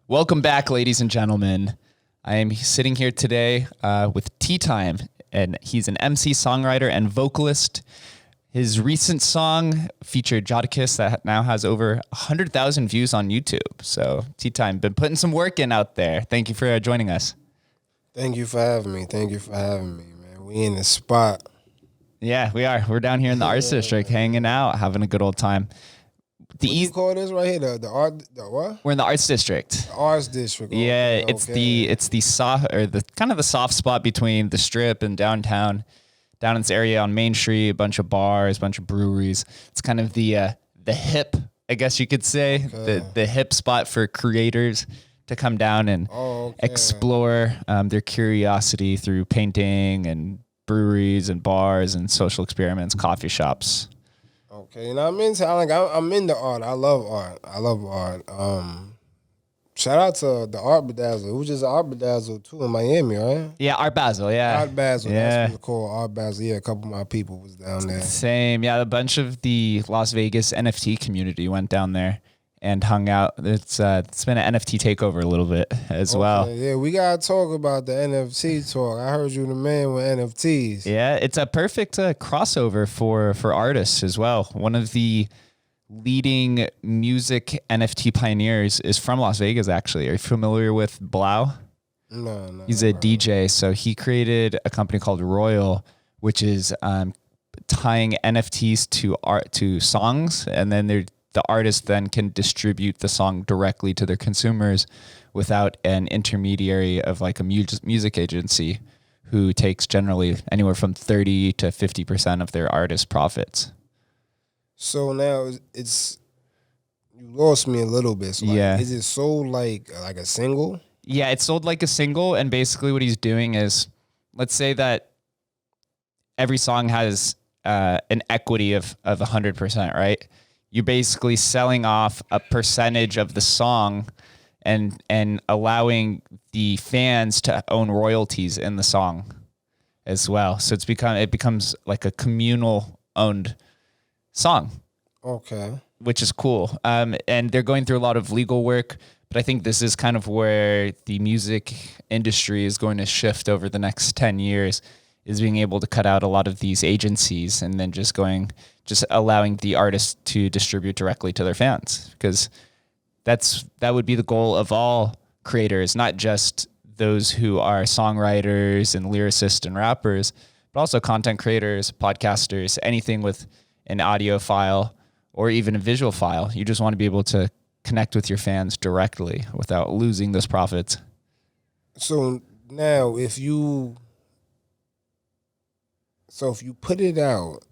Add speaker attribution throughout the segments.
Speaker 1: Welcome back, ladies and gentlemen. I am sitting here today with Tea Time, and he's an MC, songwriter, and vocalist. His recent song featured Jadakiss that now has over 100,000 views on YouTube. So, Tea Time, been putting some work in out there. Thank you for joining us.
Speaker 2: Thank you for having me. Man. We in the spot.
Speaker 1: Yeah, we are. We're down here in the Arts District, hanging out, having a good old time.
Speaker 2: What you call this right here? The what?
Speaker 1: We're in the Arts District.
Speaker 2: The Arts District.
Speaker 1: Yeah, it's the soft or the kind of the soft spot between the Strip and downtown. Down in this area on Main Street, a bunch of bars, a bunch of breweries. It's kind of the hip, I guess you could say, the hip spot for creators to come down and explore their curiosity through painting and breweries and bars and social experiments, coffee shops.
Speaker 2: Okay, and I'm into art. I love art. Shout out to the Art Bedazzle. It was just Art Bedazzle too in Miami, right?
Speaker 1: Yeah, Art Basel, yeah.
Speaker 2: Art Basel, that's what it's called, Art Basel. Yeah, a couple of my people was down there.
Speaker 1: Same, yeah, a bunch of the Las Vegas NFT community went down there and hung out. It's been an NFT takeover a little bit as well.
Speaker 2: Yeah, we got to talk about the NFT talk. I heard you the man with NFTs.
Speaker 1: Yeah, it's a perfect crossover for artists as well. One of the leading music NFT pioneers is from Las Vegas, actually. Are you familiar with Blau?
Speaker 2: No.
Speaker 1: He's a DJ, so he created a company called Royal, which is tying NFTs to songs, and then the artist then can distribute the song directly to their consumers without an intermediary of like a music agency who takes generally anywhere from 30 to 50% of their artist profits.
Speaker 2: So now you lost me a little bit. So is it sold like a single?
Speaker 1: Yeah, it's sold like a single, and basically what he's doing is, let's say that every song has an equity of 100%, right? You're basically selling off a percentage of the song and allowing the fans to own royalties in the song as well. So it becomes like a communal owned song.
Speaker 2: Okay.
Speaker 1: Which is cool. And they're going through a lot of legal work, but I think this is kind of where the music industry is going to shift over the next 10 years, is being able to cut out a lot of these agencies and then just allowing the artists to distribute directly to their fans, because that would be the goal of all creators, not just those who are songwriters and lyricists and rappers, but also content creators, podcasters, anything with an audio file or even a visual file. You just want to be able to connect with your fans directly without losing those profits.
Speaker 2: So now if you put it out,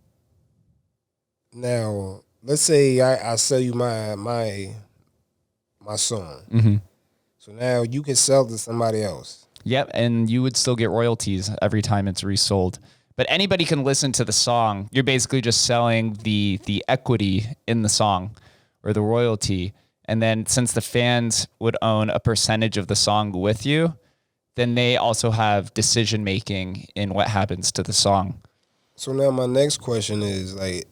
Speaker 2: now let's say I sell you my song.
Speaker 1: Mm-hmm.
Speaker 2: So now you can sell to somebody else.
Speaker 1: Yep, and you would still get royalties every time it's resold. But anybody can listen to the song. You're basically just selling the equity in the song or the royalty. And then since the fans would own a percentage of the song with you, then they also have decision making in what happens to the song.
Speaker 2: So now my next question is, like,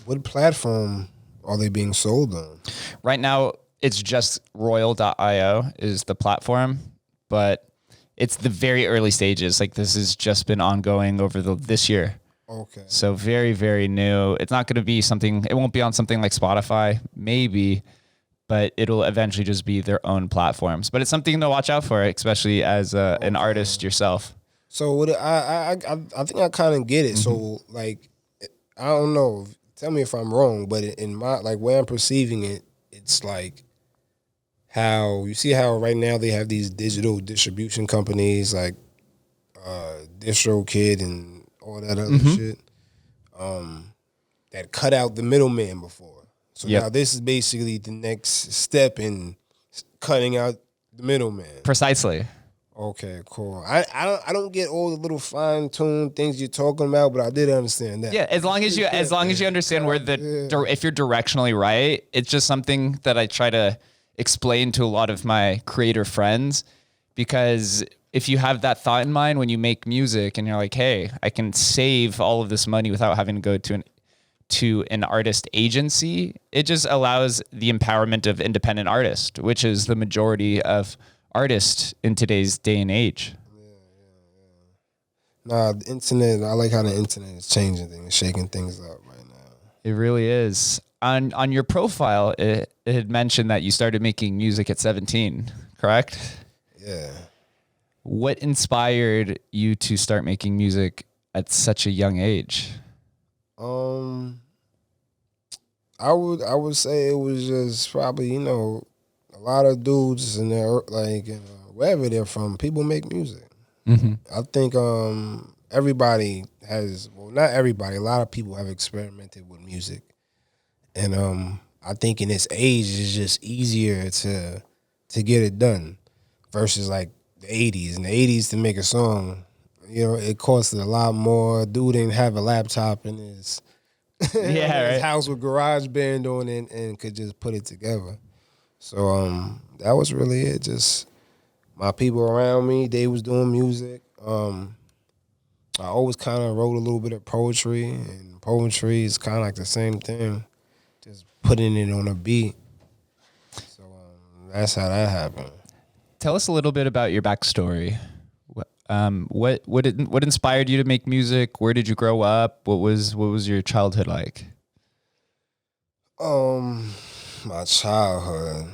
Speaker 2: what platform are they being sold on?
Speaker 1: Right now, it's just royal.io is the platform, but it's the very early stages. Like, this has just been ongoing over this year.
Speaker 2: Okay.
Speaker 1: So very, very new. It's not going to be it won't be on something like Spotify, maybe, but it'll eventually just be their own platforms. But it's something to watch out for, especially as an artist yourself.
Speaker 2: So what I think I kind of get it. Mm-hmm. So, like, I don't know. Tell me if I'm wrong, but in my, like, way I'm perceiving it, it's like how you see how right now they have these digital distribution companies like DistroKid and all that other shit that cut out the middleman before. So now this is basically the next step in cutting out the middleman.
Speaker 1: Precisely.
Speaker 2: Okay, cool. I don't get all the little fine-tuned things you're talking about, but I did understand that.
Speaker 1: Yeah, as long as you understand where if you're directionally right, it's just something that I try to explain to a lot of my creator friends, because if you have that thought in mind when you make music and you're like, hey, I can save all of this money without having to go to to an artist agency, it just allows the empowerment of independent artists, which is the majority of artists in today's day and age.
Speaker 2: Nah, the internet, I like how the internet is changing things, shaking things up right now.
Speaker 1: It really is. On your profile, it had mentioned that you started making music at 17, correct?
Speaker 2: Yeah.
Speaker 1: What inspired you to start making music at such a young age?
Speaker 2: I would say it was just probably, a lot of dudes in there, like wherever they're from, people make music.
Speaker 1: Mm-hmm.
Speaker 2: I think everybody has, well, not everybody, a lot of people have experimented with music, and I think in this age it's just easier to get it done versus like the '80s. In the '80s, to make a song, it costed a lot more. Dude didn't have a laptop in his his house with GarageBand on it and could just put it together. So that was really it. Just my people around me, they was doing music. I always kind of wrote a little bit of poetry, and poetry is kind of like the same thing, just putting it on a beat. So that's how that happened.
Speaker 1: Tell us a little bit about your backstory. What inspired you to make music? Where did you grow up? What was your childhood like?
Speaker 2: My childhood.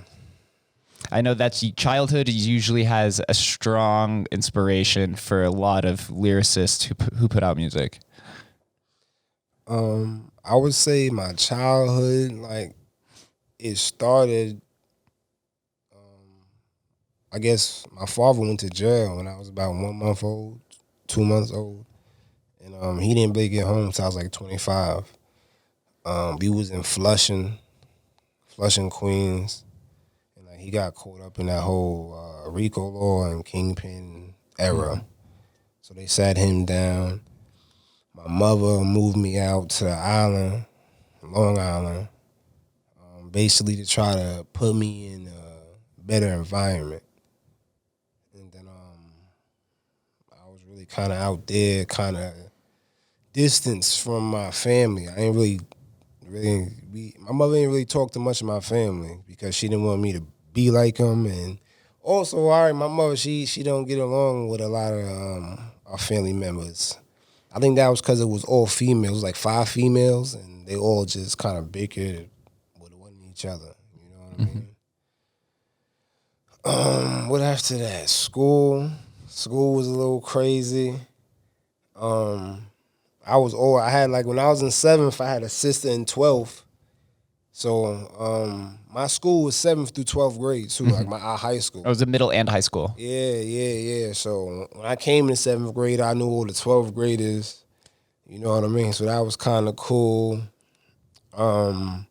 Speaker 1: I know that childhood usually has a strong inspiration for a lot of lyricists who put out music.
Speaker 2: I would say my childhood, like, it started. I guess my father went to jail when I was about 1 month old, 2 months old, and he didn't really get home until I was like 25. We was in Flushing, Queens, and like he got caught up in that whole RICO law and Kingpin era. Mm-hmm. So they sat him down. My mother moved me out to the island, Long Island, basically to try to put me in a better environment. Kind of out there, kind of distance from my family. I ain't really, my mother ain't really talk to much of my family because she didn't want me to be like them. And also, all right, my mother, she don't get along with a lot of our family members. I think that was because it was all females, it was like 5 females, and they all just kind of bickered with each other. You know what I mean? What after that? School. School was a little crazy. I was old. I had, like, when I was in 7th, I had a sister in 12th. So my school was 7th through 12th grade too, like our high school.
Speaker 1: It was a middle and high school.
Speaker 2: Yeah. So when I came in 7th grade, I knew all the 12th graders. You know what I mean? So that was kind of cool. I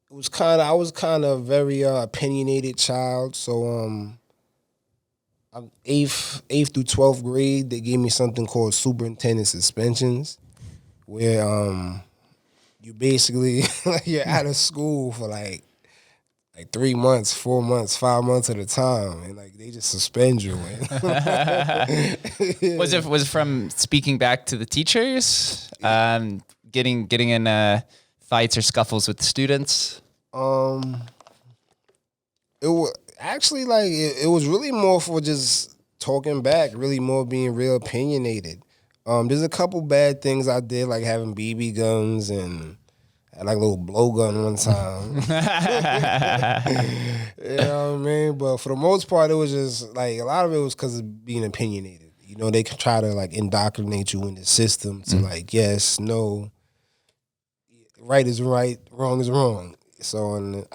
Speaker 2: was kind of very opinionated child. So 8th through 12th grade, they gave me something called superintendent suspensions, where you basically you're out of school for like 3 months, 4 months, 5 months at a time, and like they just suspend you.
Speaker 1: Was it from speaking back to the teachers, getting in fights or scuffles with the students?
Speaker 2: It was actually like it was really more for just talking back, really more being real opinionated. There's a couple bad things I did, like having BB guns and I had like a little blowgun one time. You know what I mean? But for the most part, it was just like a lot of it was because of being opinionated. You know, they could try to like indoctrinate you in the system to like yes, no, right is right, wrong is wrong. So, and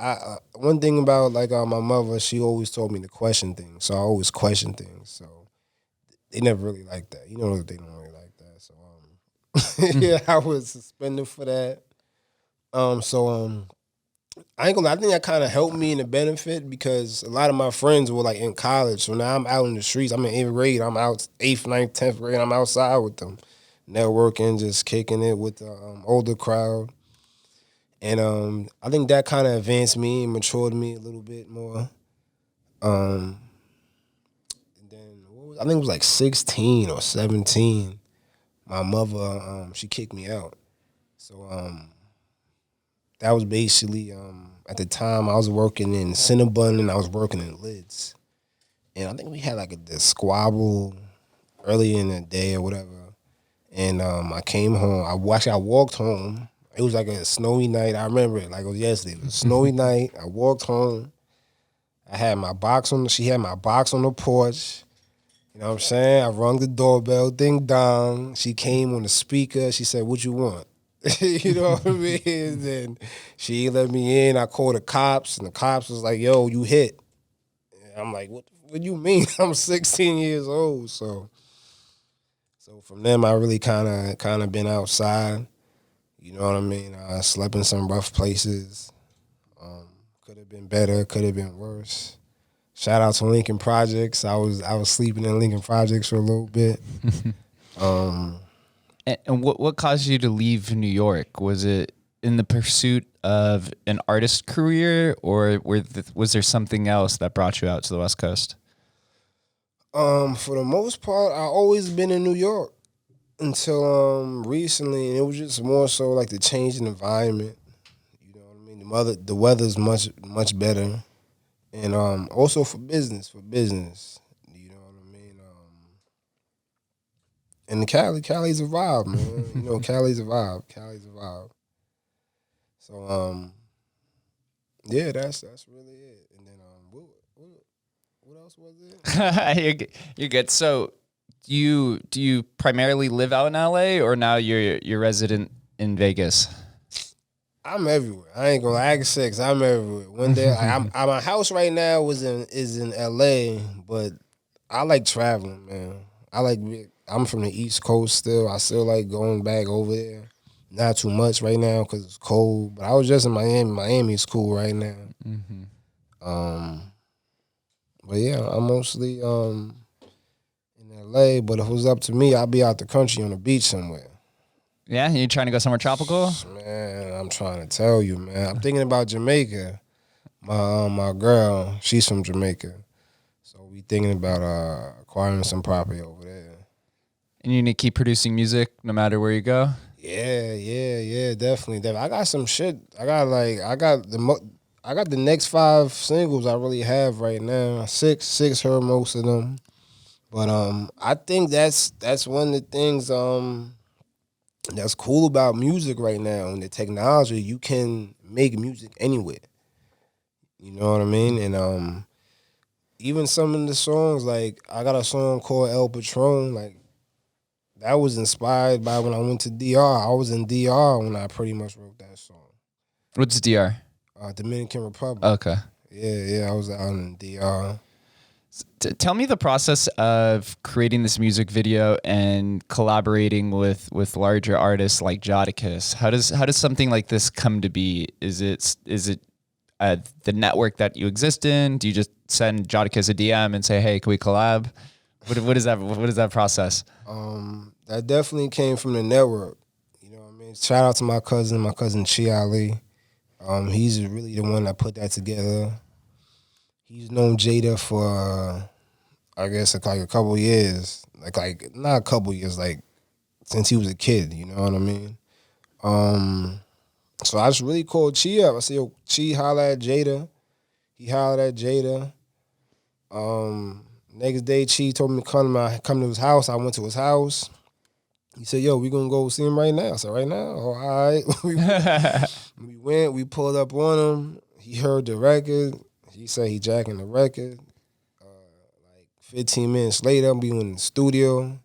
Speaker 2: one thing about like my mother, she always told me to question things. So I always question things. So they never really liked that. You know, they don't really like that. So yeah, I was suspended for that. I ain't gonna lie, I think that kind of helped me in the benefit because a lot of my friends were like in college. So now I'm out in the streets. I'm in 8th grade. I'm out 8th, 9th, 10th grade. I'm outside with them, networking, just kicking it with the older crowd. And I think that kind of advanced me and matured me a little bit more. And then I think it was like 16 or 17. My mother, she kicked me out. So that was basically at the time I was working in Cinnabon and I was working in Lids. And I think we had like the squabble early in the day or whatever. And I came home. I walked home. It was like a snowy night. I remember it like it was yesterday. It was a snowy night. I walked home. I had my box she had my box on the porch. You know what I'm saying? I rung the doorbell, ding dong. She came on the speaker. She said, "What you want?" You know what I mean? And then she let me in. I called the cops, and the cops was like, "Yo, you hit." And I'm like, "What do you mean?" I'm 16 years old. So from them, I really kind of been outside. You know what I mean? I slept in some rough places. Could have been better. Could have been worse. Shout out to Lincoln Projects. I was sleeping in Lincoln Projects for a little bit.
Speaker 1: And what caused you to leave New York? Was it in the pursuit of an artist career, or was there something else that brought you out to the West Coast?
Speaker 2: For the most part, I always been in New York until recently, and it was just more so like the change in environment. You know what I mean? The weather's much better, and also for business. You know what I mean? And Cali's a vibe, man. You know, Cali's a vibe. So yeah, that's really it. And then what else was it?
Speaker 1: You're good. So do you primarily live out in LA, or now you're resident in Vegas?
Speaker 2: I'm everywhere. I ain't gonna lie. Sex. I'm everywhere. One day, my house right now is in LA, but I like traveling, man. I'm from the East Coast still. I still like going back over there. Not too much right now because it's cold. But I was just in Miami. Miami's cool right now. Mm-hmm. But yeah, I'm mostly in LA. But if it was up to me, I'd be out the country on the beach somewhere.
Speaker 1: Yeah, you trying to go somewhere tropical?
Speaker 2: Man, I'm trying to tell you, man. I'm thinking about Jamaica. My girl, she's from Jamaica, so we thinking about acquiring some property over there.
Speaker 1: And you need to keep producing music no matter where you go?
Speaker 2: Yeah, definitely. I got some shit. I got the next 5 singles I really have right now. Six heard most of them. But I think that's one of the things that's cool about music right now and the technology. You can make music anywhere. You know what I mean? And even some of the songs, like I got a song called El Patron, like that was inspired by when I went to DR. I was in DR when I pretty much wrote that song.
Speaker 1: What's DR?
Speaker 2: Dominican Republic.
Speaker 1: Okay.
Speaker 2: Yeah, I was out in DR.
Speaker 1: Tell me the process of creating this music video and collaborating with larger artists like Jadakiss. How does something like this come to be? Is it the network that you exist in? Do you just send Jadakiss a DM and say, "Hey, can we collab"? What is that process?
Speaker 2: That definitely came from the network. You know what I mean? Shout out to my cousin Chi Ali. He's really the one that put that together. He's known Jada for, I guess, like a couple years. Like not a couple years, like since he was a kid. You know what I mean? So I just really called Chi up. I said, "Yo, Chi, holla at Jada." He hollered at Jada. Next day, Chi told me to come to his house. I went to his house. He said, "Yo, we gonna go see him right now." I said, "Right now?" "Oh, all right." We went. We pulled up on him. He heard the record. He said he jacking the record. Like 15 minutes later, we went in the studio, and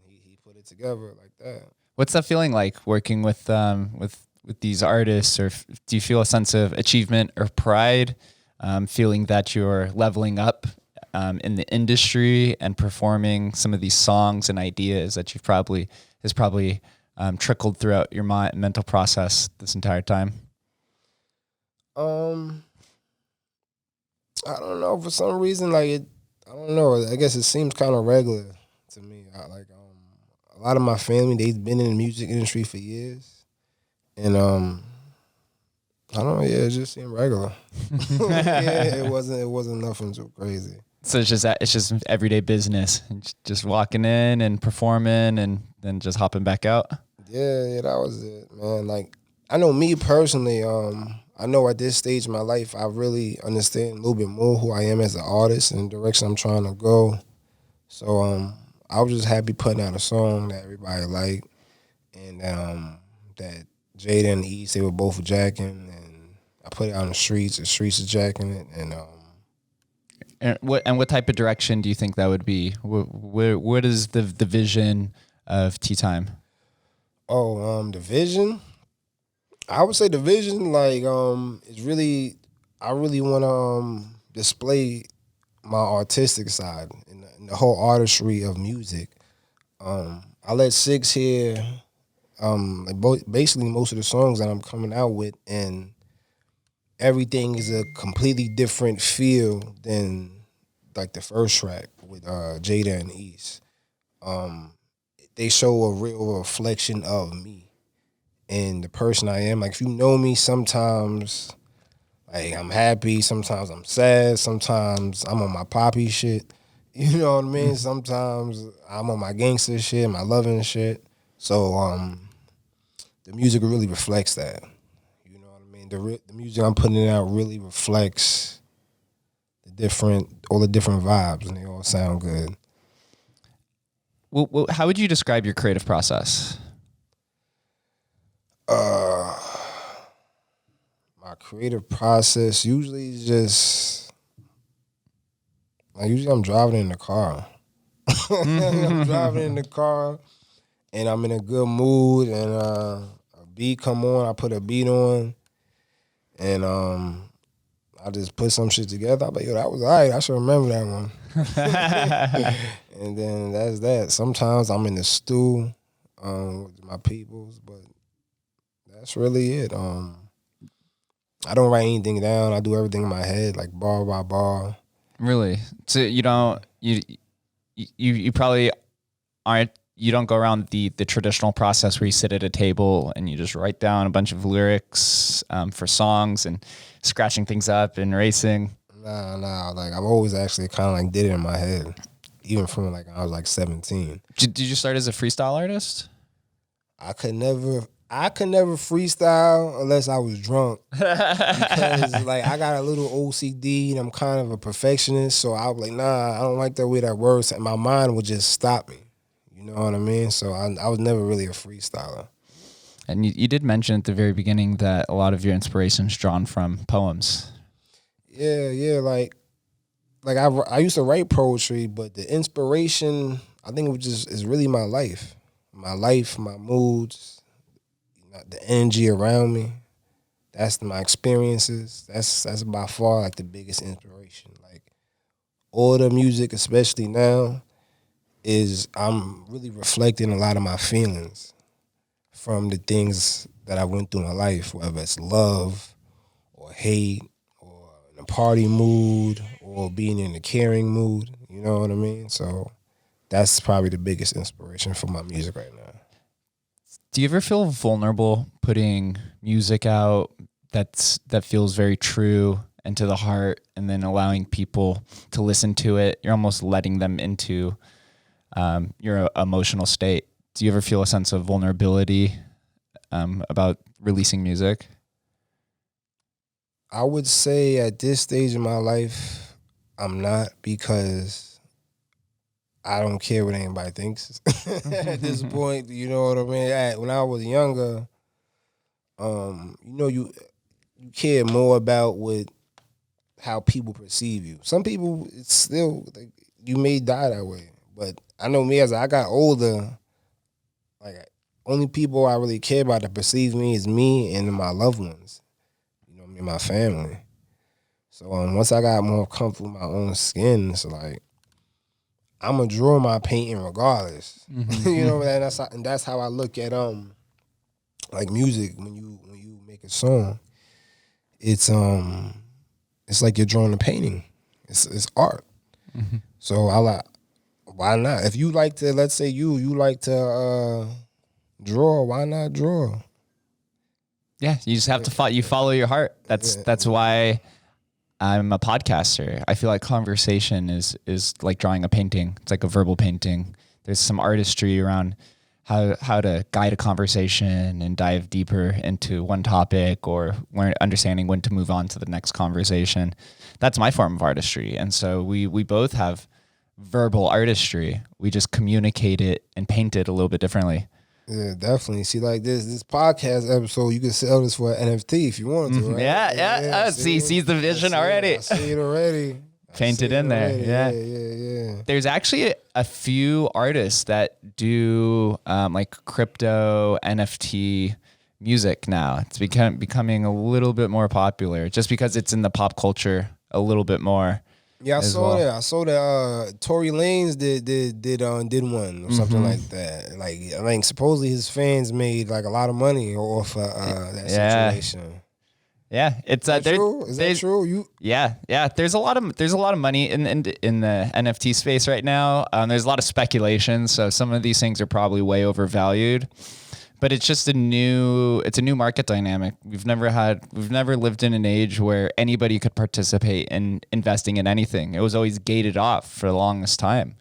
Speaker 2: he put it together like that.
Speaker 1: What's that feeling like working with these artists, or do you feel a sense of achievement or pride, feeling that you're leveling up in the industry and performing some of these songs and ideas that has probably trickled throughout your mental process this entire time?
Speaker 2: I don't know. For some reason, I don't know. I guess it seems kind of regular to me. A lot of my family, they've been in the music industry for years, and I don't know. Yeah, it just seemed regular. Yeah, it wasn't nothing too crazy.
Speaker 1: So it's just everyday business, just walking in and performing and then just hopping back out.
Speaker 2: Yeah, that was it, man. Like, I know me personally, I know at this stage in my life, I really understand a little bit more who I am as an artist and the direction I'm trying to go. So, I was just happy putting out a song that everybody liked, and that Jada and East, they were both jacking, and I put it out on the streets are jacking it, and
Speaker 1: what type of direction do you think that would be? What is the vision of Tea Time?
Speaker 2: the vision. I would say the vision, like, is really, I really want to display my artistic side in the whole artistry of music. I let Six hear basically most of the songs that I'm coming out with, and everything is a completely different feel than like the first track with Jada and East. They show a real reflection of me and the person I am. Like, if you know me, sometimes like I'm happy, sometimes I'm sad, sometimes I'm on my poppy shit. You know what I mean? Sometimes I'm on my gangster shit, my loving shit. So the music really reflects that. You know what I mean? The music I'm putting out really reflects all the different vibes, and they all sound good.
Speaker 1: Well, how would you describe your creative process?
Speaker 2: My creative process usually is just like, usually I'm driving in the car. I'm driving in the car, and I'm in a good mood, and a beat come on. I put a beat on, and I just put some shit together. I'm like, yo, that was all right. I should remember that one. And then that's that. Sometimes I'm in the stew with my peoples, but that's really it. I don't write anything down. I do everything in my head, like bar by bar.
Speaker 1: Really? So you probably aren't. You don't go around the traditional process where you sit at a table and you just write down a bunch of lyrics for songs and scratching things up and racing.
Speaker 2: Nah. Like, I've always actually kind of like did it in my head, even from like I was like 17.
Speaker 1: Did you start as a freestyle artist?
Speaker 2: I could never freestyle unless I was drunk, because like I got a little OCD and I'm kind of a perfectionist. So I was like, nah, I don't like the way that works, and my mind would just stop me. You know what I mean? So I was never really a freestyler.
Speaker 1: And you did mention at the very beginning that a lot of your inspiration is drawn from poems.
Speaker 2: Yeah. Like I used to write poetry, but the inspiration, I think, is really my life, my moods, the energy around me. That's my experiences. That's by far like the biggest inspiration. Like, all the music, especially now, is I'm really reflecting a lot of my feelings from the things that I went through in my life, whether it's love or hate or in a party mood or being in a caring mood. You know what I mean? So that's probably the biggest inspiration for my music right now.
Speaker 1: Do you ever feel vulnerable putting music out that feels very true and to the heart, and then allowing people to listen to it? You're almost letting them into your emotional state. Do you ever feel a sense of vulnerability about releasing music?
Speaker 2: I would say at this stage in my life, I'm not, because I don't care what anybody thinks at this point. You know what I mean? When I was younger, you care more about how people perceive you. Some people, it's still, like, you may die that way. But I know me, as I got older, like, only people I really care about that perceive me is me and my loved ones. You know, me and my family. So once I got more comfortable with my own skin, it's like, I'm gonna draw my painting regardless. Mm-hmm. You know, and that's how I look at like music. When you make a song, it's like you're drawing a painting. It's art. Mm-hmm. So why not? If you like to, let's say you like to draw, why not draw?
Speaker 1: Yeah, you just have to you follow your heart. That's why I'm a podcaster. I feel like conversation is like drawing a painting. It's like a verbal painting. There's some artistry around how to guide a conversation and dive deeper into one topic, or understanding when to move on to the next conversation. That's my form of artistry. And so we both have verbal artistry. We just communicate it and paint it a little bit differently.
Speaker 2: Yeah, definitely. See, like this podcast episode, you can sell this for an NFT if you want to, right?
Speaker 1: Yeah. Sees the vision already.
Speaker 2: I see it already.
Speaker 1: Painted in there.
Speaker 2: Yeah.
Speaker 1: There's actually a few artists that do like crypto NFT music now. It's becoming a little bit more popular just because it's in the pop culture a little bit more.
Speaker 2: Yeah, I saw that. I saw that Tory Lanez did one or something like that. Like, I mean, supposedly his fans made like a lot of money off that situation.
Speaker 1: Yeah, it's
Speaker 2: true. Is that true?
Speaker 1: Yeah. There's a lot of money in the NFT space right now. There's a lot of speculation, so some of these things are probably way overvalued. But it's just a new market dynamic. We've never lived in an age where anybody could participate in investing in anything. It was always gated off for the longest time.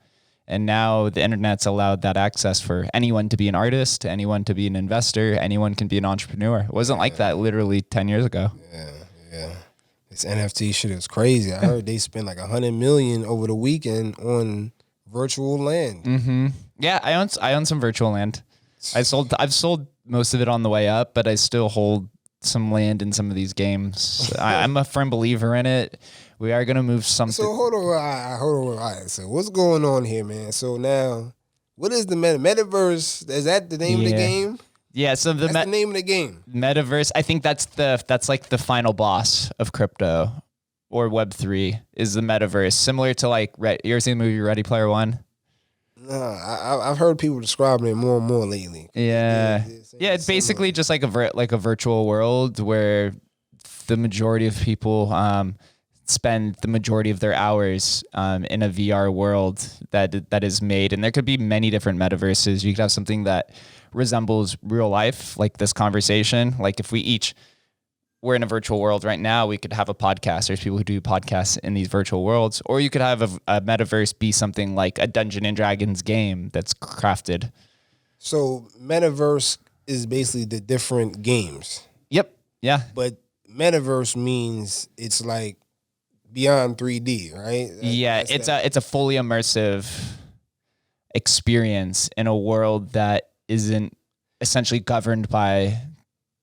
Speaker 1: And now the internet's allowed that access for anyone to be an artist, anyone to be an investor, anyone can be an entrepreneur. It wasn't like that literally 10 years ago.
Speaker 2: Yeah. This NFT shit is crazy. I heard they spent like $100 million over the weekend on virtual land.
Speaker 1: Mm-hmm. Yeah, I own some virtual land. I've sold most of it on the way up, but I still hold some land in some of these games. I'm a firm believer in it. We are going to move something. So
Speaker 2: hold on. All right. So what's going on here, man? So now, what is the metaverse? Is that the name of the game?
Speaker 1: Yeah. So
Speaker 2: that's the name of the game.
Speaker 1: Metaverse. I think that's like the final boss of crypto or Web3 is the metaverse. Similar to like, you ever seen the movie Ready Player One?
Speaker 2: No, I've heard people describing it more and more lately.
Speaker 1: Yeah. It's basically just like a virtual world where the majority of people spend the majority of their hours in a VR world that is made. And there could be many different metaverses. You could have something that resembles real life, like this conversation. Like if we're in a virtual world right now, we could have a podcast. There's people who do podcasts in these virtual worlds. Or you could have a metaverse be something like a Dungeons and Dragons game that's crafted.
Speaker 2: So metaverse is basically the different games.
Speaker 1: Yep. Yeah.
Speaker 2: But metaverse means it's like beyond 3D, right?
Speaker 1: It's a fully immersive experience in a world that isn't essentially governed by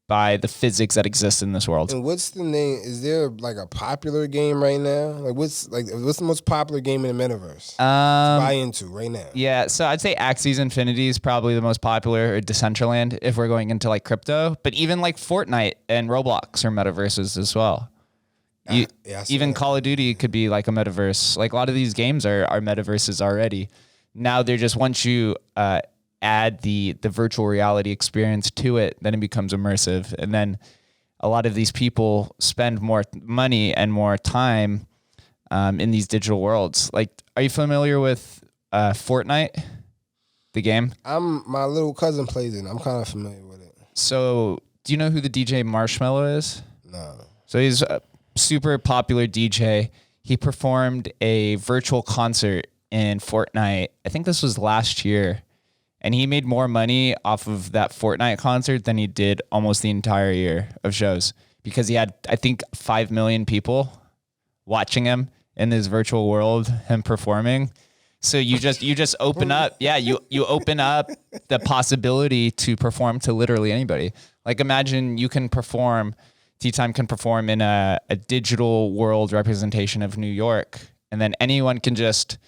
Speaker 1: the physics that exist in this world.
Speaker 2: And what's the name? Is there like a popular game right now? Like what's the most popular game in the metaverse to buy into right now?
Speaker 1: Yeah, so I'd say Axie's Infinity is probably the most popular, or Decentraland if we're going into like crypto. But even like Fortnite and Roblox are metaverses as well. Even Call of Duty could be like a metaverse. Like a lot of these games are metaverses already. Now they're just once you add the virtual reality experience to it, then it becomes immersive. And then a lot of these people spend more money and more time in these digital worlds. Like, are you familiar with Fortnite, the game?
Speaker 2: My little cousin plays it. I'm kind of familiar with it.
Speaker 1: So do you know who the DJ Marshmello is?
Speaker 2: No.
Speaker 1: So he's a super popular DJ. He performed a virtual concert in Fortnite. I think this was last year. And he made more money off of that Fortnite concert than he did almost the entire year of shows, because he had, I think, 5 million people watching him in this virtual world, him performing. So you just open up. Yeah, you open up the possibility to perform to literally anybody. Like imagine you can perform, T-Time can perform in a digital world representation of New York, and then anyone can just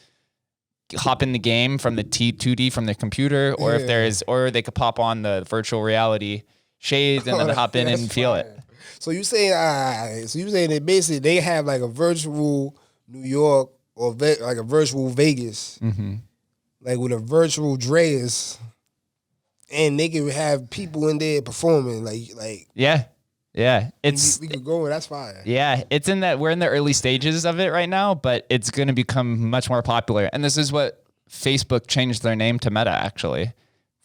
Speaker 1: hop in the game from the 2D from the computer, or or they could pop on the virtual reality shades and then hop in and feel it.
Speaker 2: So you saying that basically they have like a virtual New York or like a virtual Vegas, like with a virtual Dreas, and they can have people in there performing like
Speaker 1: Yeah, it's
Speaker 2: we could go, and that's fire.
Speaker 1: Yeah, it's in that we're in the early stages of it right now, but it's going to become much more popular. And this is what Facebook changed their name to Meta. Actually,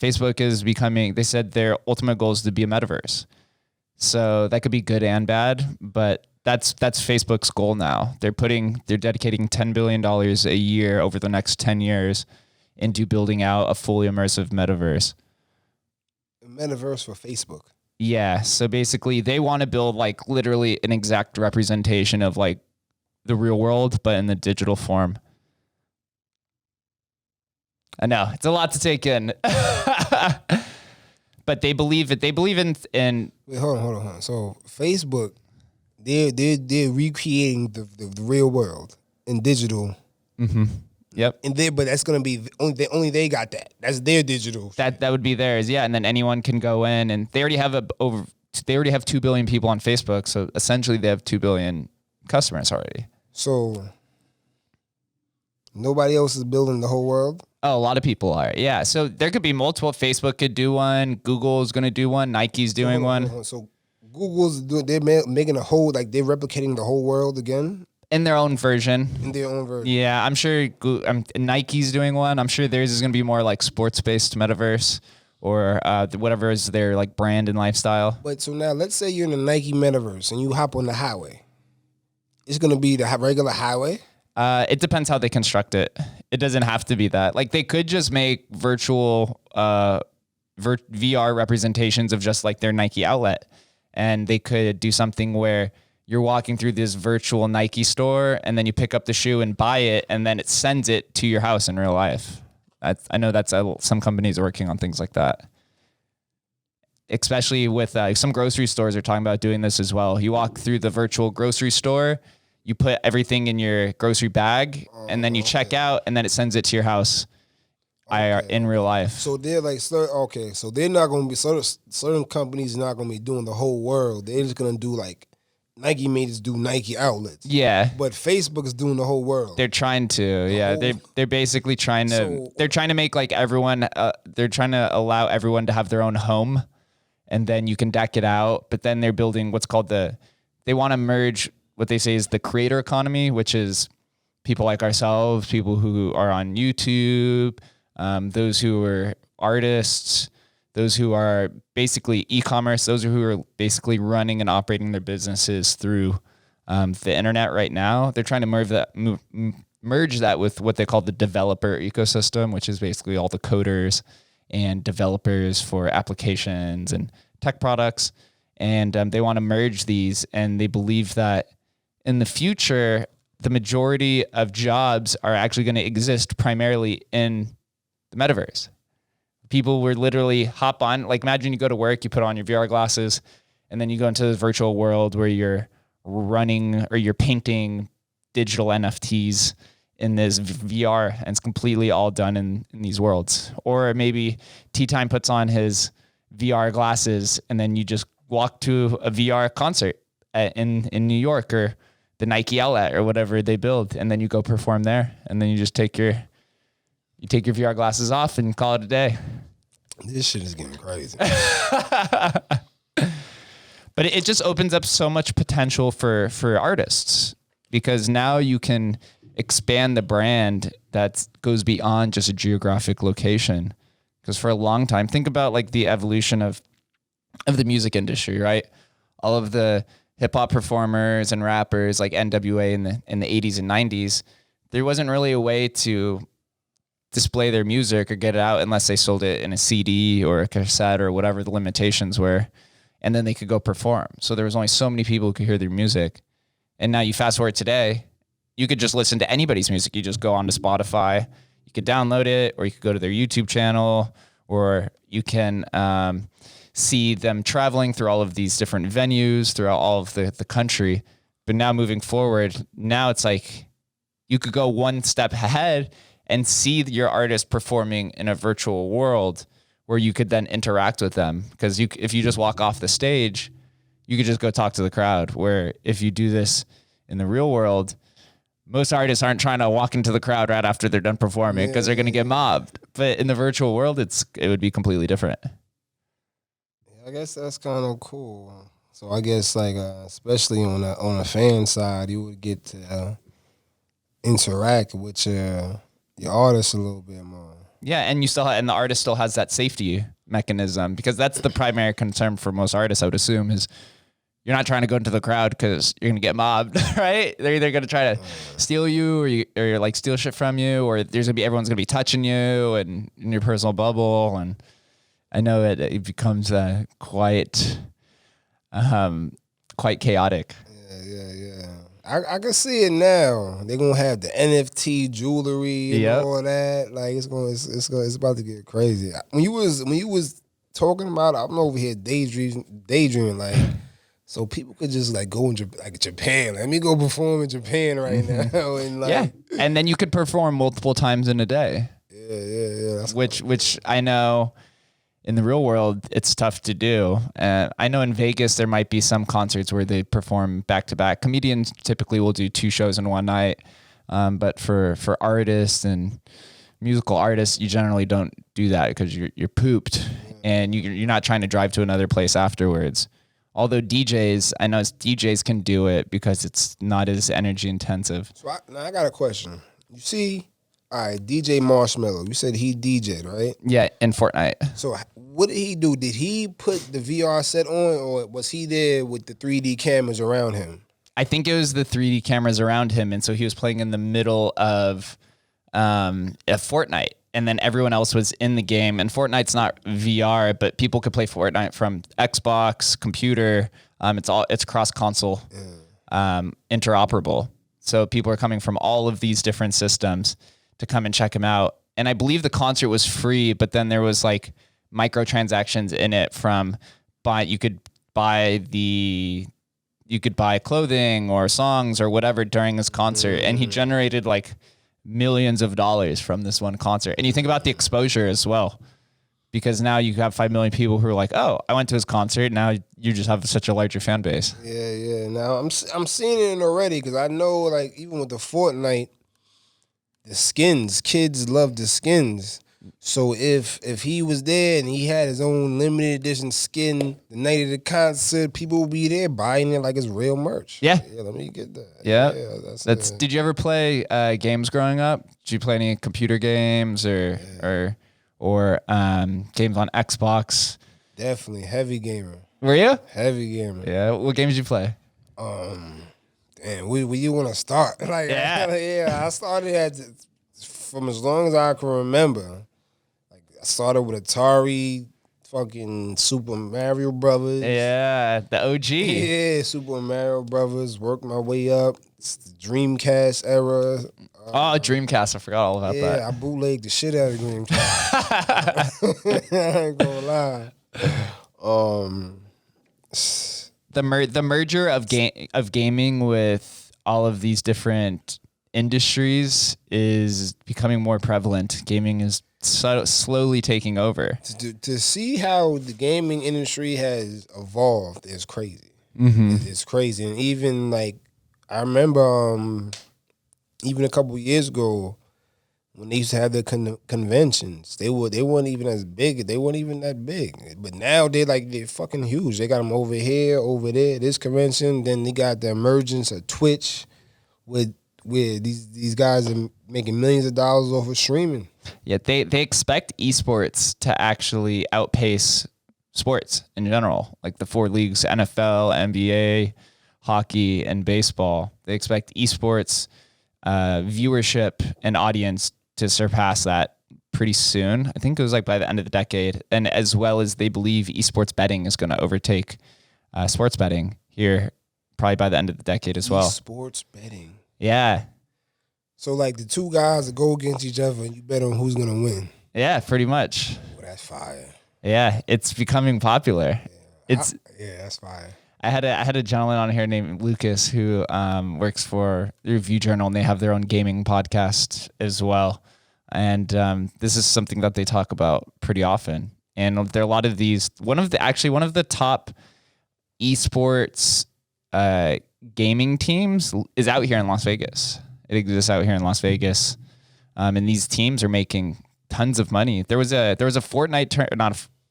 Speaker 1: Facebook is becoming. They said their ultimate goal is to be a metaverse. So that could be good and bad, but that's Facebook's goal now. They're dedicating $10 billion a year over the next 10 years into building out a fully immersive metaverse.
Speaker 2: metaverse for Facebook.
Speaker 1: Yeah. So basically, they want to build like literally an exact representation of like the real world, but in the digital form. I know it's a lot to take in, but they believe it. They believe in.
Speaker 2: Wait, hold on. So Facebook, they're recreating the real world in digital.
Speaker 1: Mm-hmm. Yep.
Speaker 2: But that's gonna be only they got that. That's their digital.
Speaker 1: That would be theirs. Yeah, and then anyone can go in, and they already have They already have 2 billion people on Facebook, so essentially they have 2 billion customers already.
Speaker 2: So nobody else is building the whole world?
Speaker 1: Oh, a lot of people are. Yeah. So there could be multiple. Facebook could do one. Google's going to do one. Nike's doing one.
Speaker 2: So Google's doing, they're making a whole, like they're replicating the whole world again?
Speaker 1: In their own version.
Speaker 2: In their own version.
Speaker 1: Yeah. I'm sure Nike's doing one. I'm sure theirs is going to be more like sports-based metaverse or whatever is their like brand and lifestyle.
Speaker 2: But so now let's say you're in the Nike metaverse and you hop on the highway. It's going to be the regular highway?
Speaker 1: It depends how they construct it. It doesn't have to be that. Like they could just make virtual VR representations of just like their Nike outlet. And they could do something where you're walking through this virtual Nike store and then you pick up the shoe and buy it and then it sends it to your house in real life. I know that's some companies are working on things like that. Especially with some grocery stores are talking about doing this as well. You walk through the virtual grocery store, you put everything in your grocery bag, and then you check out, and then it sends it to your house in real life.
Speaker 2: So they're like, so they're not going to be, certain companies are not going to be doing the whole world. They're just going to do like, Nike made us do Nike outlets.
Speaker 1: Yeah.
Speaker 2: But Facebook is doing the whole world.
Speaker 1: They're trying to, yeah. They're basically trying to, they're trying to make like everyone, they're trying to allow everyone to have their own home, and then you can deck it out, but then they're building what's called they want to merge what they say is the creator economy, which is people like ourselves, people who are on YouTube, those who are artists, those who are basically e-commerce, those who are basically running and operating their businesses through the internet right now. They're trying to merge that with what they call the developer ecosystem, which is basically all the coders and developers for applications and tech products. And they want to merge these, and they believe that in the future, the majority of jobs are actually going to exist primarily in the metaverse. People would literally hop on, like imagine you go to work, you put on your VR glasses, and then you go into the virtual world where you're running or you're painting digital NFTs in this VR, and it's completely all done in these worlds. Or maybe T-Time puts on his VR glasses, and then you just walk to a VR concert in New York or the Nike outlet or whatever they build, and then you go perform there, and then you just take your VR glasses off and call it a day.
Speaker 2: This shit is getting crazy.
Speaker 1: But it just opens up so much potential for artists, because now you can expand the brand that goes beyond just a geographic location. Because for a long time, think about like the evolution of the music industry, right? All of the hip hop performers and rappers like NWA in the 80s and 90s, there wasn't really a way to display their music or get it out unless they sold it in a CD or a cassette or whatever the limitations were. And then they could go perform. So there was only so many people who could hear their music. And now you fast forward today, you could just listen to anybody's music. You just go onto Spotify, you could download it, or you could go to their YouTube channel, or you can see them traveling through all of these different venues throughout all of the country. But now moving forward, now it's like you could go one step ahead and see your artist performing in a virtual world where you could then interact with them. Because if you just walk off the stage, you could just go talk to the crowd. Where if you do this in the real world, most artists aren't trying to walk into the crowd right after they're done performing because they're going to get mobbed. But in the virtual world, it would be completely different.
Speaker 2: I guess that's kind of cool. So I guess like especially on a fan side, you would get to interact with your artist a little bit more.
Speaker 1: Yeah, and and the artist still has that safety mechanism, because that's the primary concern for most artists, I would assume, is you're not trying to go into the crowd because you're gonna get mobbed, right? They're either gonna try to steal you or like steal shit from you, or everyone's gonna be touching you and in your personal bubble, and I know it becomes quite chaotic.
Speaker 2: Yeah. I can see it now. They're gonna have the NFT jewelry and all that. Like it's about to get crazy. When you was talking about it, I'm over here daydreaming like, so people could just like go in Japan. Let me go perform in Japan right now, and like
Speaker 1: and then you could perform multiple times in a day.
Speaker 2: Yeah.
Speaker 1: Which I know in the real world it's tough to do. I know in Vegas there might be some concerts where they perform back to back. Comedians typically will do 2 shows in one night, but for artists and musical artists, you generally don't do that because you're pooped and you're not trying to drive to another place afterwards. Although DJs, I know DJs can do it because it's not as energy intensive.
Speaker 2: So I got a question. You see, all right, DJ Marshmello, you said he DJ'd, right?
Speaker 1: Yeah, in Fortnite.
Speaker 2: So what did he do? Did he put the VR set on, or was he there with the 3D cameras around him?
Speaker 1: I think it was the 3D cameras around him, and so he was playing in the middle of a Fortnite, and then everyone else was in the game. And Fortnite's not VR, but people could play Fortnite from Xbox, computer. It's cross console, interoperable. So people are coming from all of these different systems to come and check him out. And I believe the concert was free, but then there was like microtransactions in it from you could buy clothing or songs or whatever during his concert. And he generated like millions of dollars from this one concert. And you think about the exposure as well, because now you have 5 million people who are like, oh, I went to his concert. Now you just have such a larger fan base.
Speaker 2: Yeah. Now I'm seeing it already, because I know like even with the Fortnite, the skins, kids love the skins. So if he was there and he had his own limited edition skin the night of the concert, people will be there buying it like it's real merch.
Speaker 1: Yeah.
Speaker 2: Let me get that.
Speaker 1: Yeah. That's Did you ever play games growing up? Did you play any computer games or games on Xbox?
Speaker 2: Definitely heavy gamer.
Speaker 1: Were you?
Speaker 2: Heavy gamer.
Speaker 1: Yeah. What games did you play?
Speaker 2: Damn, where you want to start? Like, I started from as long as I can remember. Like, I started with Atari, fucking Super Mario Brothers.
Speaker 1: Yeah, the OG.
Speaker 2: Yeah, Super Mario Brothers. Worked my way up. It's the Dreamcast era.
Speaker 1: Dreamcast. I forgot all about that.
Speaker 2: Yeah, I bootlegged the shit out of Dreamcast. I ain't gonna lie.
Speaker 1: The merger of gaming with all of these different industries is becoming more prevalent. Gaming is slowly taking over.
Speaker 2: To see how the gaming industry has evolved is crazy. It's crazy. And even like, I remember even a couple of years ago when they used to have their conventions, they weren't even as big. They weren't even that big. But now they're fucking huge. They got them over here, over there, this convention. Then they got the emergence of Twitch where these guys are making millions of dollars off of streaming.
Speaker 1: Yeah, they expect esports to actually outpace sports in general, like the 4 leagues, NFL, NBA, hockey, and baseball. They expect esports viewership and audience to surpass that pretty soon. I think it was like by the end of the decade. And as well as they believe esports betting is going to overtake sports betting here probably by the end of the decade as well.
Speaker 2: Sports betting.
Speaker 1: Yeah.
Speaker 2: So like the 2 guys that go against each other and you bet on who's going to win.
Speaker 1: Yeah, pretty much.
Speaker 2: Well, that's fire.
Speaker 1: Yeah, it's becoming popular.
Speaker 2: Yeah, that's fire.
Speaker 1: I had a gentleman on here named Lucas who works for the Review Journal, and they have their own gaming podcast as well. And this is something that they talk about pretty often. And there are a lot of these. One of the top esports gaming teams is out here in Las Vegas. It exists out here in Las Vegas, and these teams are making tons of money. There was a Fortnite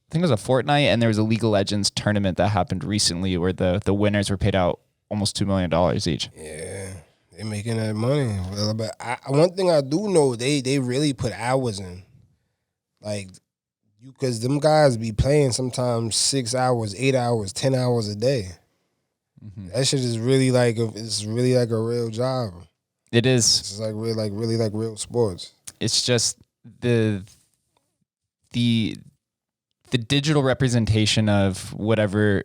Speaker 1: I think it was a Fortnite, and there was a League of Legends tournament that happened recently where the winners were paid out almost $2 million each.
Speaker 2: Yeah, they're making that money. Well, but one thing I do know, they really put hours in. Like, because them guys be playing sometimes 6 hours, 8 hours, 10 hours a day. Mm-hmm. That shit is really it's really like a real job.
Speaker 1: It is.
Speaker 2: It's really like real sports.
Speaker 1: It's just the the digital representation of whatever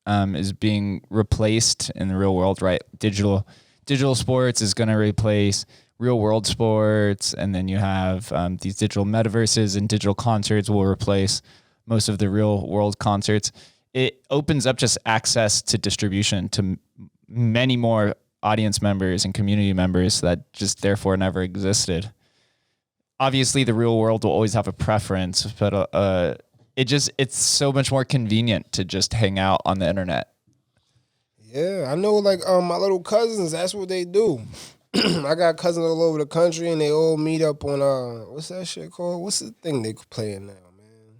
Speaker 1: is being replaced in the real world, right? Digital sports is going to replace real world sports, and then you have these digital metaverses, and digital concerts will replace most of the real world concerts. It opens up just access to distribution to many more audience members and community members that just therefore never existed. Obviously, the real world will always have a preference, but it's so much more convenient to just hang out on the internet.
Speaker 2: Yeah, I know. Like my little cousins, that's what they do. I got cousins all over the country, and they all meet up on what's that shit called? What's the thing they playing now, man?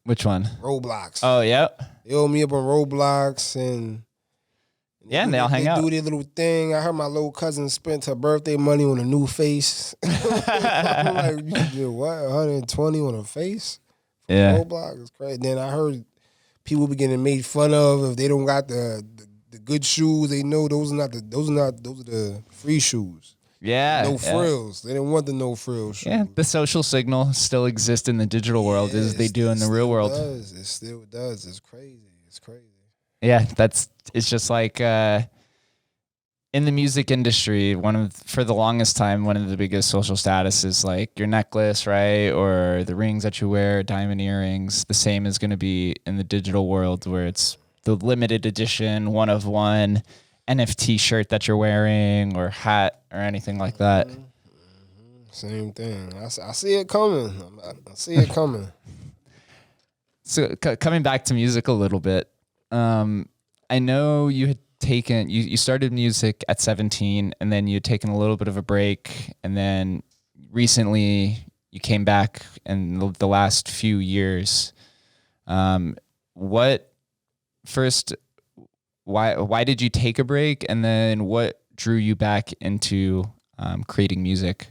Speaker 1: Which one?
Speaker 2: Roblox.
Speaker 1: Oh yeah.
Speaker 2: They all meet up on Roblox, and
Speaker 1: they all hang out.
Speaker 2: They do their little thing. I heard my little cousin spent her birthday money on a new face. I'm like, you did what? 120 on a face?
Speaker 1: Yeah.
Speaker 2: Roblox is crazy. Then I heard people be getting made fun of if they don't got the good shoes. They know those are the free shoes.
Speaker 1: Yeah.
Speaker 2: No frills. They didn't want the no frills shoes.
Speaker 1: Yeah. The social signal still exists in the digital world as they do in the real world.
Speaker 2: It still does. It's crazy. It's crazy.
Speaker 1: Yeah, it's just like in the music industry, for the longest time, one of the biggest social status is like your necklace, right? Or the rings that you wear, diamond earrings. The same is going to be in the digital world, where it's the limited edition, one of one NFT shirt that you're wearing, or hat, or anything like that.
Speaker 2: Same thing. I see it coming. I see it coming.
Speaker 1: So coming back to music a little bit, I know you had you started music at 17, and then you had taken a little bit of a break, and then recently you came back in the last few years. Why did you take a break, and then what drew you back into creating music?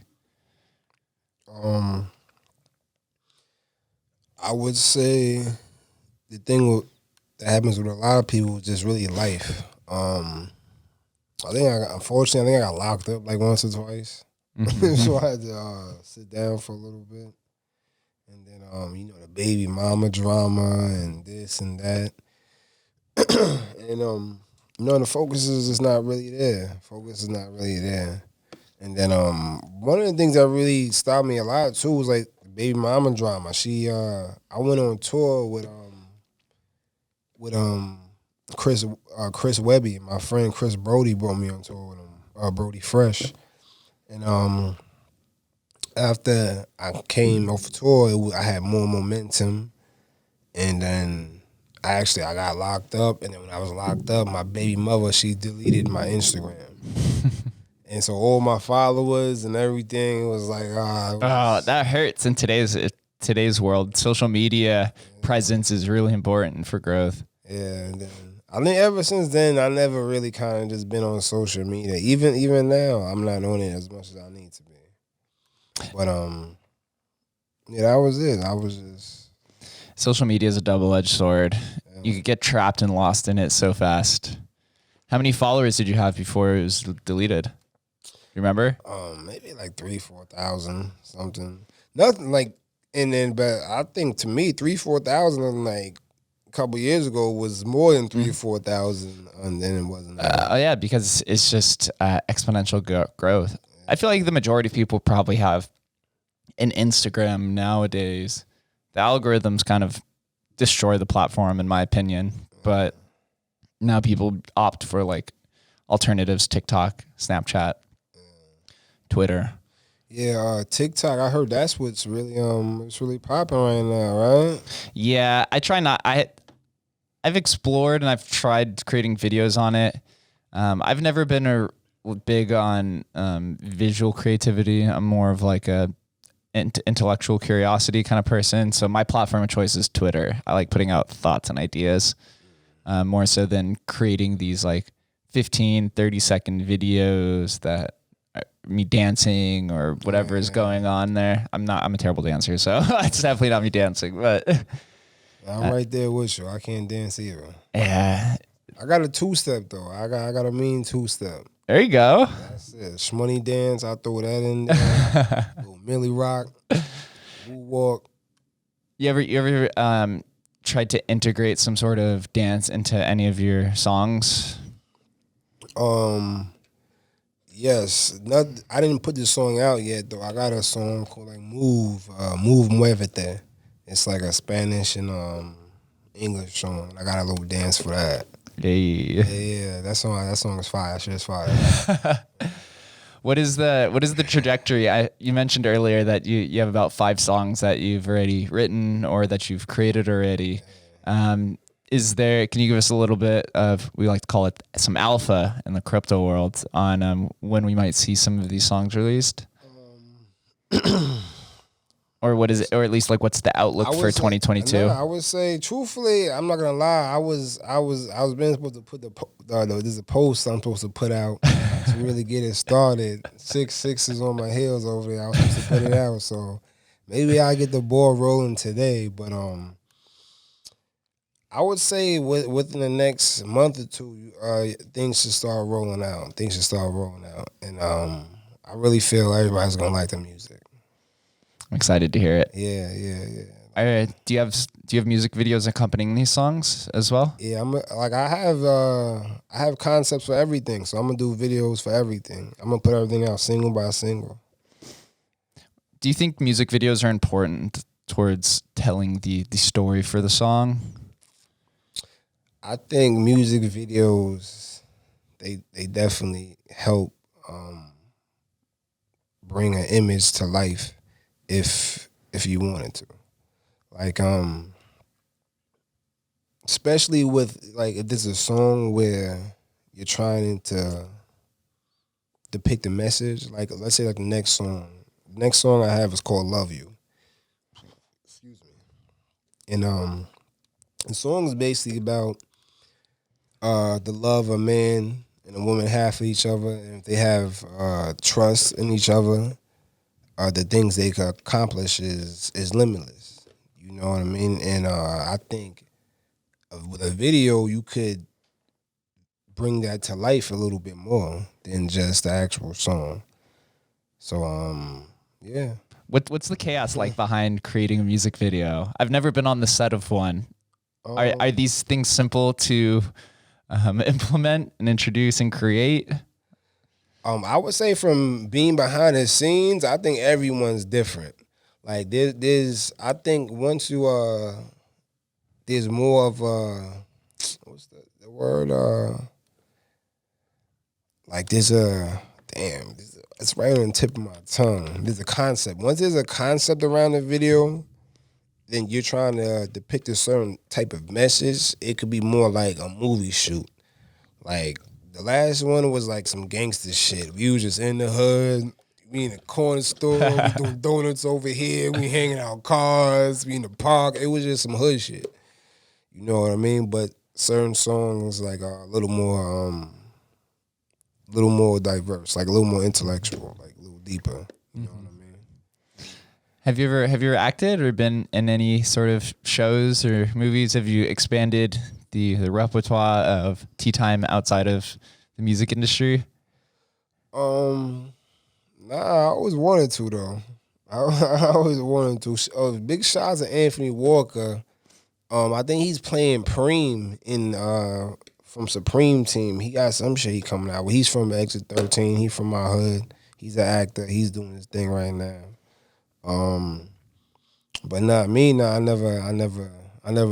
Speaker 2: I would say the thing that happens with a lot of people is just really life. Unfortunately, I got locked up like once or twice. Mm-hmm. So I had to sit down for a little bit. And then, the baby mama drama and this and that. And, the focus is just not really there. And then one of the things that really stopped me a lot, too, was like baby mama drama. I went on tour with Chris Webby. My friend Chris Brody brought me on tour with him, Brody Fresh. And after I came off tour, I had more momentum. And then I got locked up. And then when I was locked up, my baby mother, she deleted my Instagram. And so all my followers and everything was like,
Speaker 1: that hurts in today's world. Social media presence is really important for growth.
Speaker 2: Yeah, and then I think ever since then, I never really kind of just been on social media. Even now, I'm not on it as much as I need to be. But that was it. I was just
Speaker 1: social media is a double-edged sword. Yeah. You could get trapped and lost in it so fast. How many followers did you have before it was deleted? You remember?
Speaker 2: Maybe like 3,000-4,000 something. Nothing like, but I think to me 3,000-4,000 like a couple years ago was more than 3,000-4,000, and then it wasn't.
Speaker 1: Yeah, because it's just exponential growth. I feel like the majority of people probably have an Instagram nowadays. The algorithms kind of destroy the platform, in my opinion. But now people opt for like alternatives: TikTok, Snapchat, Twitter.
Speaker 2: Yeah, TikTok. I heard that's what's really it's really popping right now, right?
Speaker 1: Yeah, I try not. I've explored and I've tried creating videos on it. I've never been big on visual creativity. I'm more of like a intellectual curiosity kind of person. So my platform of choice is Twitter. I like putting out thoughts and ideas more so than creating these like 15, 30-second videos that me dancing or whatever is going on there. I'm a terrible dancer, so it's definitely not me dancing, but
Speaker 2: I'm right there with you. I can't dance either.
Speaker 1: Yeah.
Speaker 2: I got a two-step though. I got a mean two-step.
Speaker 1: There you go.
Speaker 2: That's it. Shmoney dance, I throw that in there. Little Millie Rock, Woo Walk.
Speaker 1: You ever tried to integrate some sort of dance into any of your songs?
Speaker 2: Yes. Not. I didn't put this song out yet though. I got a song called like Move Muévete. It's like a Spanish and English song. I got a little dance for that. Yeah. That song is fire. That shit is fire.
Speaker 1: What is the trajectory? You mentioned earlier that you have about 5 songs that you've already written or that you've created already. Can you give us a little bit of, we like to call it some alpha in the crypto world on when we might see some of these songs released? Or what is it, or at least like what's the outlook for 2022?
Speaker 2: I would say truthfully, I'm not gonna lie. I was been supposed to put there's a post I'm supposed to put out to really get it started. 6 is on my heels over there. I was supposed to put it out, so maybe I'll get the ball rolling today. But I would say within the next month or two, things should start rolling out. And I really feel everybody's gonna like the music.
Speaker 1: I'm excited to hear it.
Speaker 2: Yeah.
Speaker 1: Do you have music videos accompanying these songs as well?
Speaker 2: Yeah, I have concepts for everything, so I'm gonna do videos for everything. I'm gonna put everything out single by single.
Speaker 1: Do you think music videos are important towards telling the story for the song?
Speaker 2: I think music videos they definitely help bring an image to life if you wanted to. Like especially with like if there's a song where you're trying to depict a message, like let's say like the next song I have is called Love You. Excuse me. And the song is basically about the love a man and a woman have for each other, and if they have trust in each other, the things they could accomplish is limitless. You know what I mean? And I think with a video, you could bring that to life a little bit more than just the actual song. So, yeah.
Speaker 1: What's the chaos like behind creating a music video? I've never been on the set of one. Are these things simple to implement and introduce and create?
Speaker 2: I would say from being behind the scenes, I think everyone's different. Like there's I think once you there's more of what's the word like it's right on the tip of my tongue. There's a concept. Once there's a concept around the video, then you're trying to depict a certain type of message. It could be more like a movie shoot. Like the last one was like some gangster shit. We was just in the hood. We in the corner store. We doing donuts over here. We hanging out cars. We in the park. It was just some hood shit. You know what I mean? But certain songs like a little more diverse, like a little more intellectual, like a little deeper. You know what I mean?
Speaker 1: Have you ever acted or been in any sort of shows or movies? Have you expanded the repertoire of tea time outside of the music industry?
Speaker 2: Nah, I always wanted to though. I always wanted to. Big shots at Anthony Walker. I think he's playing Preem in from Supreme Team. He got some shit he coming out with. He's from Exit 13. He's from my hood. He's an actor. He's doing his thing right now. But not me. Nah, I never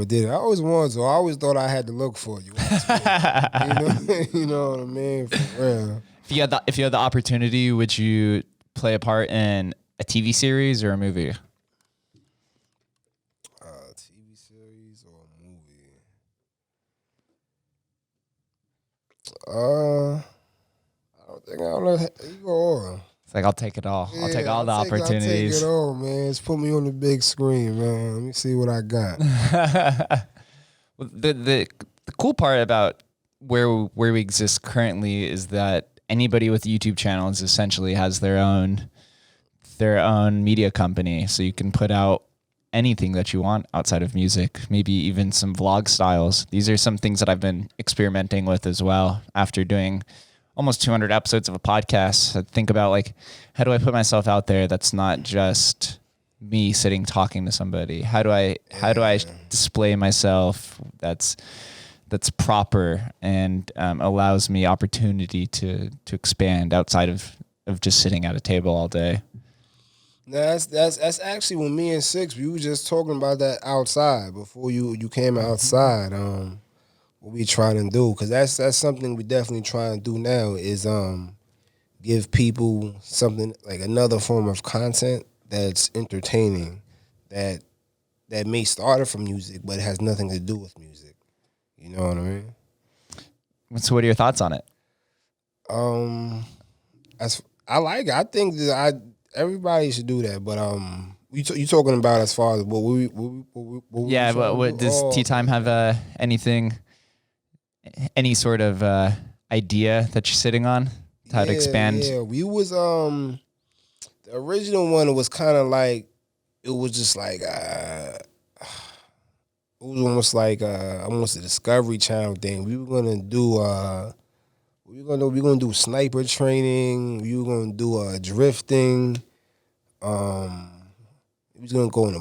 Speaker 2: did it. I always wanted to. I always thought I had to look for you. You know what I mean? For real.
Speaker 1: If you had the opportunity, would you play a part in a TV series or a movie?
Speaker 2: TV series or a movie? I don't think I know. You go on.
Speaker 1: It's like I'll take it all. I'll take all the opportunities.
Speaker 2: I'll take it all, man. Just put me on the big screen, man. Let me see what I got.
Speaker 1: Well, the cool part about where we exist currently is that anybody with YouTube channels essentially has their own media company. So you can put out anything that you want outside of music, maybe even some vlog styles. These are some things that I've been experimenting with as well after doing almost 200 episodes of a podcast. I think about like, how do I put myself out there that's not just me sitting talking to somebody? How do I display myself that's proper and allows me opportunity to expand outside of just sitting at a table all day?
Speaker 2: That's actually when me and Six, we were just talking about that outside before you came outside. What we trying to do, because that's something we definitely trying to do now is give people something like another form of content that's entertaining, that may start from music, but it has nothing to do with music. You know what I mean?
Speaker 1: So what are your thoughts on it?
Speaker 2: I think that everybody should do that, but you talking about as far as what we
Speaker 1: yeah, what does Tea Time have any sort of idea that you're sitting on? How to expand?
Speaker 2: Yeah, we was the original one was kind of like, it was just like it was almost like almost a Discovery Channel thing. We were gonna do we're gonna do sniper training. We were gonna do drifting. We was gonna go on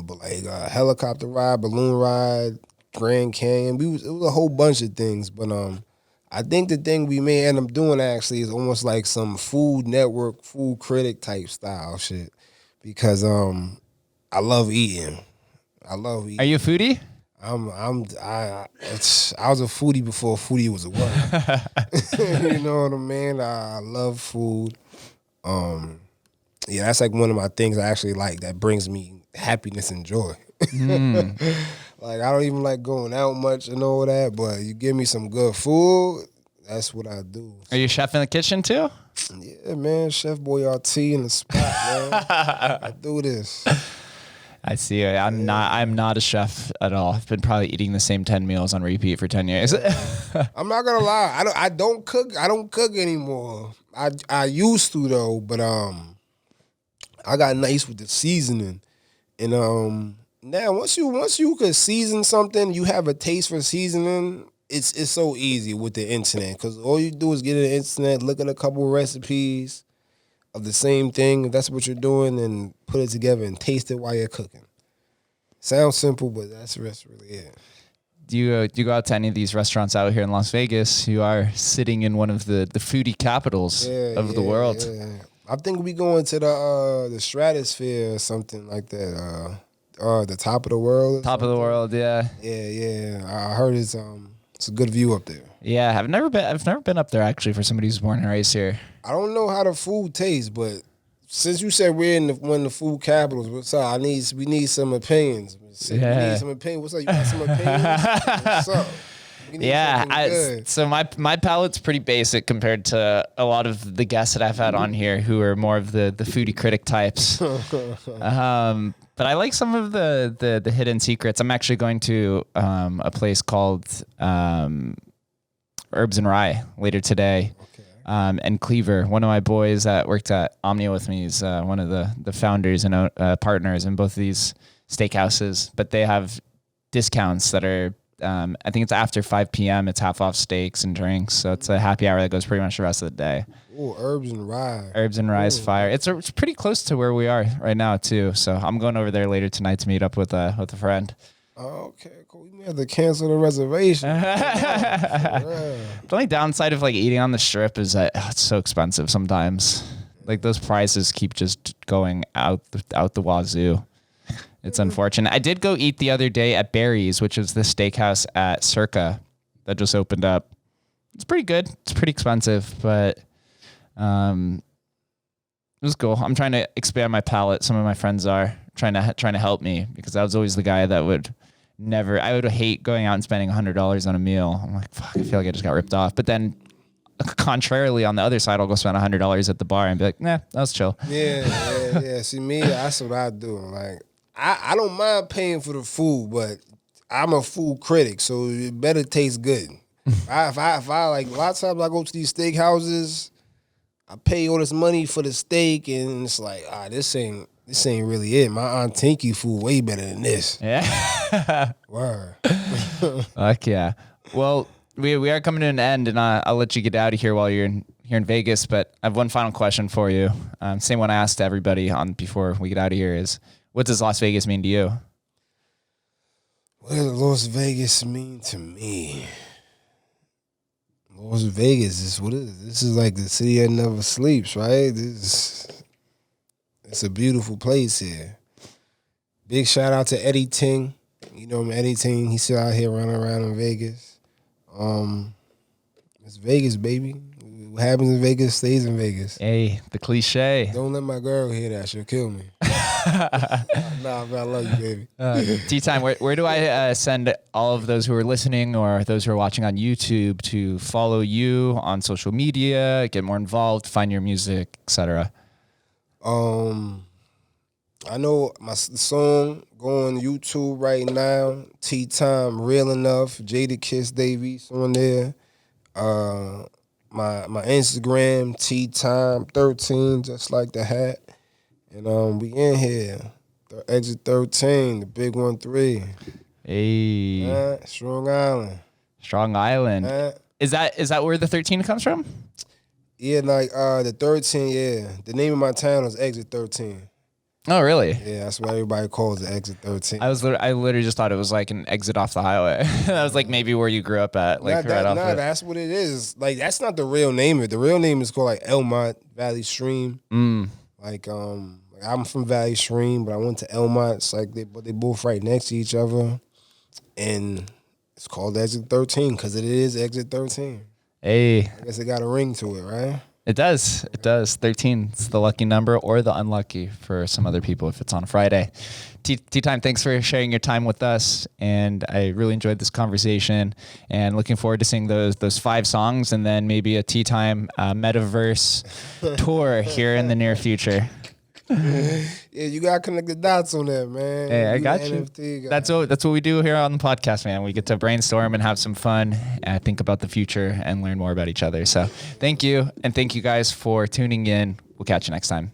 Speaker 2: a helicopter ride, balloon ride, Grand Canyon. It was a whole bunch of things, but I think the thing we may end up doing actually is almost like some Food Network, food critic type style shit, because I love eating. Are you
Speaker 1: a foodie?
Speaker 2: I was a foodie before foodie was a word. You know what I mean? I love food. Yeah, that's like one of my things I actually like that brings me happiness and joy. Like, I don't even like going out much and all that, but you give me some good food, that's what I do.
Speaker 1: Are you a chef in the kitchen too?
Speaker 2: Yeah, man, Chef Boyardee in the spot, man. I do this.
Speaker 1: I see. I'm not a chef at all. I've been probably eating the same 10 meals on repeat for 10 years.
Speaker 2: I'm not gonna lie. I don't cook anymore. I used to though, but I got nice with the seasoning. And now once you could season something, you have a taste for seasoning. It's so easy with the internet, because all you do is get on the internet, look at a couple recipes of the same thing, if that's what you're doing, and put it together and taste it while you're cooking. Sounds simple, but that's really it.
Speaker 1: Do you go out to any of these restaurants out here in Las Vegas? You are sitting in one of the foodie capitals of the world.
Speaker 2: Yeah. I think we going to the Stratosphere or something like that. The top of the world.
Speaker 1: Top of the world, yeah.
Speaker 2: Yeah. I heard it's a good view up there.
Speaker 1: Yeah, I've never been up there actually, for somebody who's born and raised here.
Speaker 2: I don't know how the food tastes, but since you said we're in one of the food capitals, what's up? We need some opinions. We need some opinions. What's up? You got some opinions? What's up?
Speaker 1: Yeah, so my palate's pretty basic compared to a lot of the guests that I've had on here who are more of the foodie critic types. But I like some of the hidden secrets. I'm actually going to a place called Herbs and Rye later today.
Speaker 2: Okay.
Speaker 1: And Cleaver, one of my boys that worked at Omnia with me, is one of the founders and partners in both of these steakhouses. But they have discounts that are, I think it's after 5 p.m. It's half off steaks and drinks. So it's a happy hour that goes pretty much the rest of the day.
Speaker 2: Oh, Herbs and Rye.
Speaker 1: Herbs and Rye's fire. It's pretty close to where we are right now too. So I'm going over there later tonight to meet up with a friend.
Speaker 2: Oh, okay, cool. You may have to cancel the reservation.
Speaker 1: The only downside of like eating on the strip is that it's so expensive sometimes. Like those prices keep just going out the wazoo. It's unfortunate. I did go eat the other day at Barry's, which is the steakhouse at Circa that just opened up. It's pretty good. It's pretty expensive, but it was cool. I'm trying to expand my palate. Some of my friends are trying to help me, because I was always the guy that would I would hate going out and spending $100 on a meal. I'm like, fuck, I feel like I just got ripped off. But then contrarily, on the other side, I'll go spend $100 at the bar and be like, nah, that was chill.
Speaker 2: Yeah. See, me, that's what I do. Like, I don't mind paying for the food, but I'm a food critic, so it better taste good. if I like, a lot of times I go to these steakhouses, I pay all this money for the steak, and it's like, this ain't really it. My Aunt Tinky food way better than this.
Speaker 1: Yeah.
Speaker 2: Word.
Speaker 1: Fuck yeah. Well, we are coming to an end, and I'll let you get out of here while you're here in Vegas. But I have one final question for you. Same one I asked to everybody before we get out of here is, What does Las Vegas mean to you?
Speaker 2: What does Las Vegas mean to me? Las Vegas is what it is. This is like the city that never sleeps, right? It's a beautiful place here. Big shout out to Eddie Ting. You know him, Eddie Ting. He's still out here running around in Vegas. It's Vegas, baby. What happens in Vegas stays in Vegas.
Speaker 1: Hey, the cliche.
Speaker 2: Don't let my girl hear that. She'll kill me. Nah, man, I love you, baby.
Speaker 1: Tea Time, where do I send all of those who are listening or those who are watching on YouTube to follow you on social media, get more involved, find your music, etc.?
Speaker 2: I know my song going on YouTube right now. Tea Time, Real Enough, Jadakiss Davies on there. My Instagram, Tea Time 13, just like the hat. And we in here. Exit 13, the big 1-3.
Speaker 1: Hey,
Speaker 2: Strong Island.
Speaker 1: Strong Island. Is that where the 13 comes from?
Speaker 2: Yeah, like the 13. Yeah, the name of my town is Exit 13.
Speaker 1: Oh, really?
Speaker 2: Yeah, that's what everybody calls the Exit 13.
Speaker 1: I literally just thought it was like an exit off the highway. That was like maybe where you grew up at, like right off.
Speaker 2: No, that's what it is. Like that's not the real name of it. The real name is called like Elmont Valley Stream. Like I'm from Valley Stream, but I went to Elmont. It's like they both right next to each other, and it's called Exit 13 because it is Exit 13.
Speaker 1: Hey,
Speaker 2: I guess it got a ring to it, right?
Speaker 1: It does. It does. 13. It's the lucky number or the unlucky for some other people if it's on a Friday. Tea Time, thanks for sharing your time with us. And I really enjoyed this conversation and looking forward to seeing those 5 songs and then maybe a Tea Time metaverse tour here in the near future.
Speaker 2: Yeah, you gotta connect the dots on that, man.
Speaker 1: Hey, I got you. That's what we do here on the podcast, man. We get to brainstorm and have some fun and think about the future and learn more about each other. So thank you. And thank you guys for tuning in. We'll catch you next time.